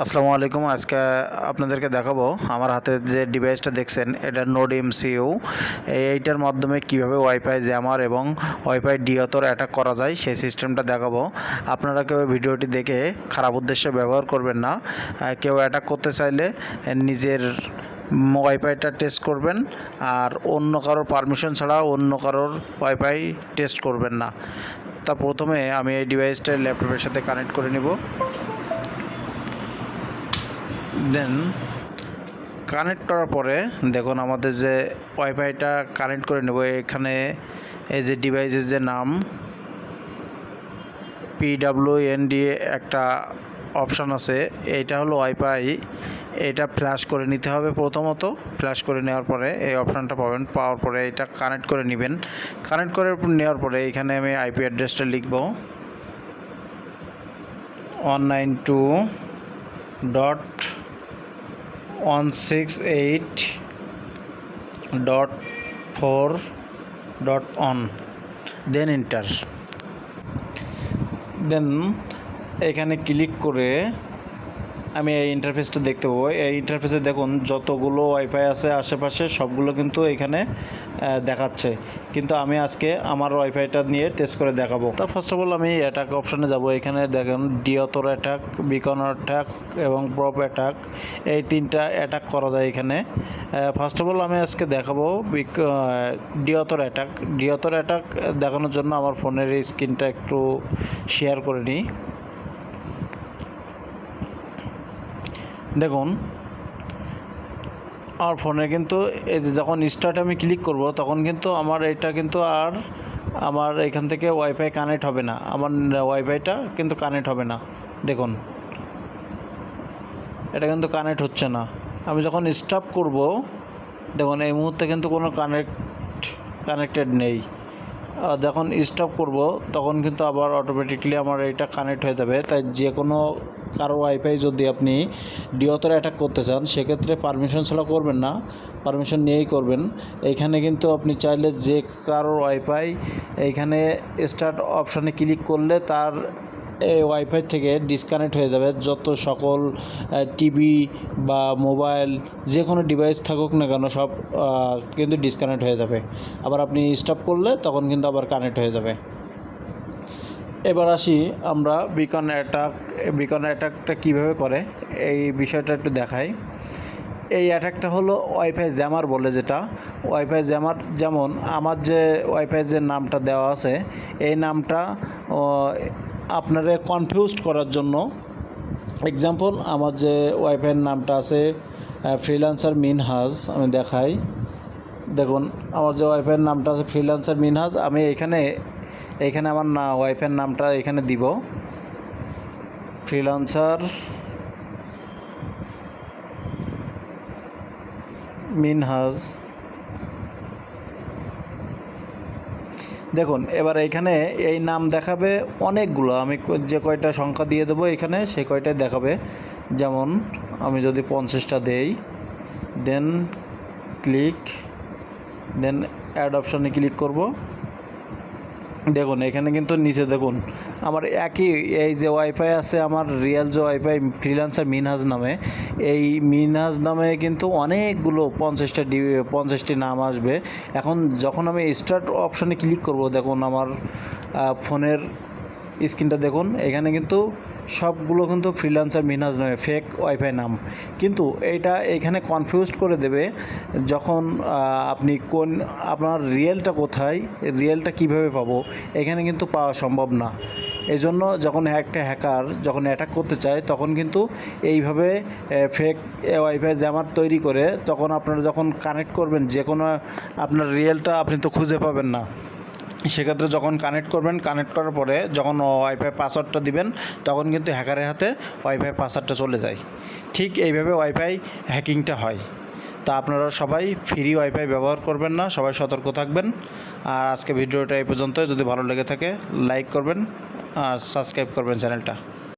আসসালামু আলাইকুম। আজকে আপনাদেরকে দেখাবো আমার হাতে যে ডিভাইসটা দেখছেন এটা নোড এমসিইউ। এইটার মাধ্যমে কিভাবে ওয়াইফাই জ্যামার এবং ওয়াইফাই ডিওতর অ্যাটাক করা যায় সেই সিস্টেমটা দেখাবো। আপনারা কেউ ভিডিওটি দেখে খারাপ উদ্দেশ্যে ব্যবহার করবেন না। কেউ অ্যাটাক করতে চাইলে নিজের ওয়াইফাইটা টেস্ট করবেন, আর অন্য কারোর পারমিশন ছাড়া অন্য কারোর ওয়াইফাই টেস্ট করবেন না। তা প্রথমে আমি এই ডিভাইসটা ল্যাপটপের সাথে কানেক্ট করে নিব। দেন কানেক্ট করার পরে দেখুন আমাদের যে ওয়াইফাইটা কানেক্ট করে নেব, এখানে এই যে ডিভাইসের যে নাম PWND একটা অপশান আছে, এইটা হলো ওয়াইফাই। এটা ফ্ল্যাশ করে নিতে হবে। প্রথমত ফ্ল্যাশ করে নেওয়ার পরে এই অপশানটা পাবেন, পাওয়ার পরে এটা কানেক্ট করে নেবেন। কানেক্ট করে নেওয়ার পরে এখানে আমি আইপি অ্যাড্রেসটা লিখব 192.168.4.on, দেন এন্টার। দেন এখানে ক্লিক করে আমি এই ইন্টারফেসটা দেখতে পাবো। এই ইন্টারফেসে দেখুন যতগুলো ওয়াইফাই আছে আশেপাশে সবগুলো কিন্তু এখানে দেখাচ্ছে, কিন্তু আমি আজকে আমার ওয়াইফাইটা নিয়ে টেস্ট করে দেখাবো। তা ফার্স্ট অফ অল আমি অ্যাটাক অপশানে যাব। এখানে দেখেন ডিওতর অ্যাটাক, বিকন অ্যাটাক এবং প্রপ অ্যাটাক, এই তিনটা অ্যাটাক করা যায় এখানে। ফার্স্ট অফ অল আমি আজকে দেখাবো ডিওতর অ্যাটাক। ডিওতর অ্যাটাক দেখানোর জন্য আমার ফোনের স্ক্রিনটা একটু শেয়ার করে নিই। দেখুন আমার ফোনে কিন্তু এই যে যখন স্টার্ট আমি ক্লিক করব তখন কিন্তু আমার এটা কিন্তু আর আমার এখান থেকে ওয়াইফাই কানেক্ট হবে না, আমার ওয়াইফাইটা কিন্তু কানেক্ট হবে না। দেখুন এটা কিন্তু কানেক্ট হচ্ছে না। আমি যখন স্টপ করব দেখুন এই মুহূর্তে কিন্তু কোনো কানেক্টেড নেই। যখন স্টপ করব তখন কিন্তু আবার অটোমেটিকলি আমার এটা কানেক্ট হয়ে যাবে। তাই যে কোনো কারো ওয়াইফাই যদি আপনি ডিওতরে অ্যাটাক করতে চান সেক্ষেত্রে পারমিশন ছাড়া করবেন না, পারমিশন নিয়েই করবেন। এইখানে কিন্তু আপনি চাইলে যে কারো ওয়াইফাই এইখানে স্টার্ট অপশানে ক্লিক করলে তার এই ওয়াইফাই থেকে ডিসকানেক্ট হয়ে যাবে। যত সকল টিভি বা মোবাইল যে কোনো ডিভাইস থাকুক না কেন সব কিন্তু ডিসকানেক্ট হয়ে যাবে। আবার আপনি স্টপ করলে তখন কিন্তু আবার কানেক্ট হয়ে যাবে। এবার আসি আমরা বিকন অ্যাটাকটা কীভাবে করে এই বিষয়টা একটু দেখাই। এই অ্যাটাকটা হলো ওয়াইফাই জ্যামার বলে, যেটা ওয়াইফাই জ্যামার। যেমন আমার যে ওয়াইফাই যে নামটা দেওয়া আছে এই নামটা আপনারা কনফিউজড করার জন্য, এক্সাম্পল আমার যে ওয়াইফাইয়ের নামটা আছে ফ্রিল্যান্সার মিনহাজ, আমি দেখাই। দেখুন আমার যে ওয়াইফাইয়ের নামটা আছে ফ্রিল্যান্সার মিনহাজ, আমি এইখানে আমার ওয়াইফাইয়ের নামটা এখানে দিব ফ্রিল্যান্সার মিনহাজ। দেখুন এবার এইখানে এই নাম দেখাবে অনেকগুলো, আমি যে কয়টা সংখ্যা দিয়ে দেবো এখানে সেই কয়টাই দেখাবে। যেমন আমি যদি 50টা দেই, দেন অ্যাড অপশানে ক্লিক করব। দেখুন এখানে কিন্তু নিচে দেখুন আমার একই এই যে ওয়াইফাই আছে আমার রিয়েল যে ওয়াইফাই ফ্রিল্যান্সার মিনহাজ নামে, এই মিনহাজ নামে কিন্তু অনেকগুলো 50টি নাম আসবে। এখন যখন আমি স্টার্ট অপশানে ক্লিক করব দেখুন আমার ফোনের স্ক্রিনটা দেখুন, এখানে কিন্তু সবগুলো কিন্তু ফ্রিল্যান্সার মিনহাজ নয়, ফেক ওয়াইফাই নাম। কিন্তু এইটা এখানে কনফিউজ করে দেবে যখন আপনি আপনার রিয়েলটা কোথায়, রিয়েলটা কিভাবে পাবো, এখানে কিন্তু পাওয়া সম্ভব না। এই জন্য যখন একটা হ্যাকার যখন অ্যাটাক করতে চায় তখন কিন্তু এইভাবে ফেক ওয়াইফাই জ্যামার তৈরি করে তখন আপনারা যখন কানেক্ট করবেন যে কোনো আপনার রিয়েলটা আপনি তো খুঁজে পাবেন না। সেক্ষেত্রে যখন কানেক্ট করবেন, কানেক্ট করার পরে যখন ওয়াইফাই পাসওয়ার্ডটা দিবেন তখন কিন্তু হ্যাকারের হাতে ওয়াইফাই পাসওয়ার্ডটা চলে যায়। ঠিক এইভাবে ওয়াইফাই হ্যাকিংটা হয়। তা আপনারা সবাই ফ্রি ওয়াইফাই ব্যবহার করবেন না, সবাই সতর্ক থাকবেন। আর আজকে ভিডিওটা এই পর্যন্ত। যদি ভালো লেগে থাকে লাইক করবেন আর সাবস্ক্রাইব করবেন চ্যানেলটা।